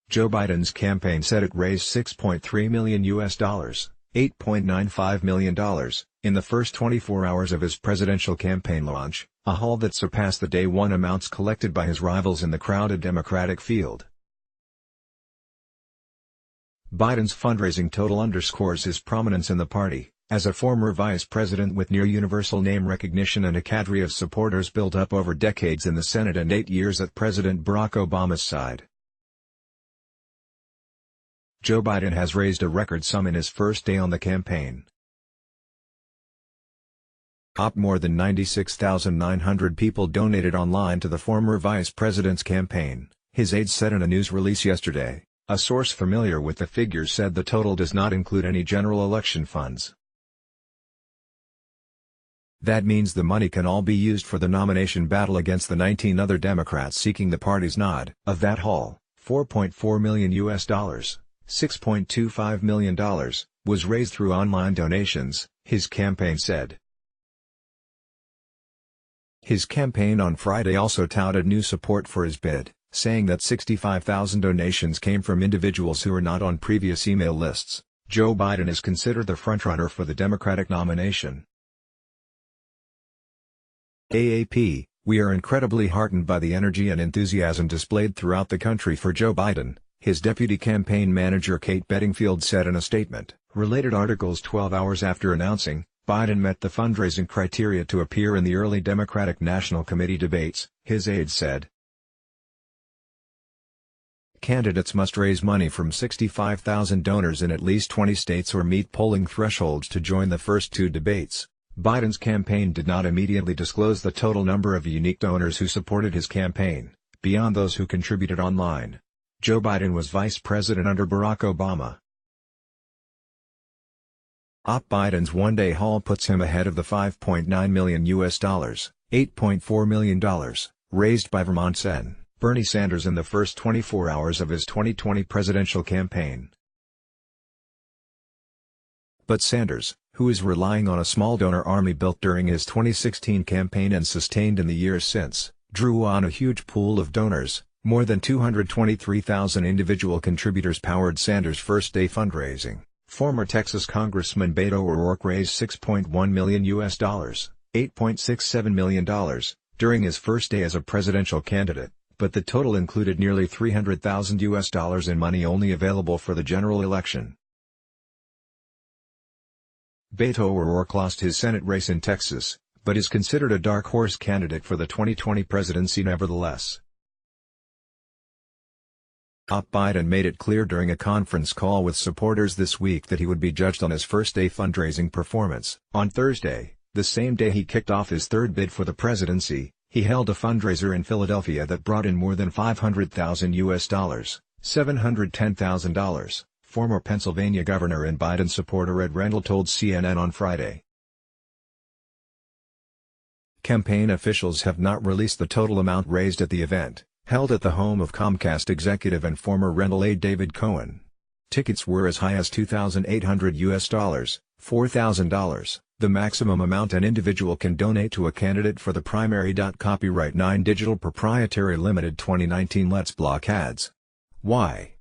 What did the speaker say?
Joe Biden's campaign said it raised $6.3 million $8.95 million, in the first 24 hours of his presidential campaign launch, a haul that surpassed the day one amounts collected by his rivals in the crowded Democratic field. Biden's fundraising total underscores his prominence in the party, as a former vice president with near-universal name recognition and a cadre of supporters built up over decades in the Senate and 8 years at President Barack Obama's side. Joe Biden has raised a record sum in his first day on the campaign. More than 96,900 people donated online to the former vice president's campaign, his aides said in a news release yesterday. A source familiar with the figures said the total does not include any general election funds. That means the money can all be used for the nomination battle against the 19 other Democrats seeking the party's nod. Of that haul, $4.4 million $6.25 million, was raised through online donations, his campaign said. His campaign on Friday also touted new support for his bid, saying that 65,000 donations came from individuals who are not on previous email lists. Joe Biden is considered the frontrunner for the Democratic nomination. AAP, we are incredibly heartened by the energy and enthusiasm displayed throughout the country for Joe Biden, his deputy campaign manager Kate Bedingfield said in a statement. Related articles 12 hours after announcing, Biden met the fundraising criteria to appear in the early Democratic National Committee debates, his aides said. Candidates must raise money from 65,000 donors in at least 20 states or meet polling thresholds to join the first two debates. Biden's campaign did not immediately disclose the total number of unique donors who supported his campaign, beyond those who contributed online. Joe Biden was vice president under Barack Obama. Biden's one-day haul puts him ahead of the $5.9 million $8.4 million, raised by Vermont Sen. Bernie Sanders in the first 24 hours of his 2020 presidential campaign. But Sanders, who is relying on a small donor army built during his 2016 campaign and sustained in the years since, drew on a huge pool of donors. More than 223,000 individual contributors powered Sanders' first-day fundraising. Former Texas Congressman Beto O'Rourke raised $6.1 million $8.67 million, during his first day as a presidential candidate, but the total included nearly $300,000 in money only available for the general election. Beto O'Rourke lost his Senate race in Texas, but is considered a dark horse candidate for the 2020 presidency nevertheless. Biden made it clear during a conference call with supporters this week that he would be judged on his first-day fundraising performance. On Thursday, the same day he kicked off his third bid for the presidency, he held a fundraiser in Philadelphia that brought in more than $500,000 $710,000, former Pennsylvania governor and Biden supporter Ed Rendell told CNN on Friday. Campaign officials have not released the total amount raised at the event, held at the home of Comcast executive and former Rendell aide David Cohen. Tickets were as high as $2,800 $4,000, the maximum amount an individual can donate to a candidate for the primary. Copyright 9 Digital Proprietary Limited 2019. Let's block ads. Why?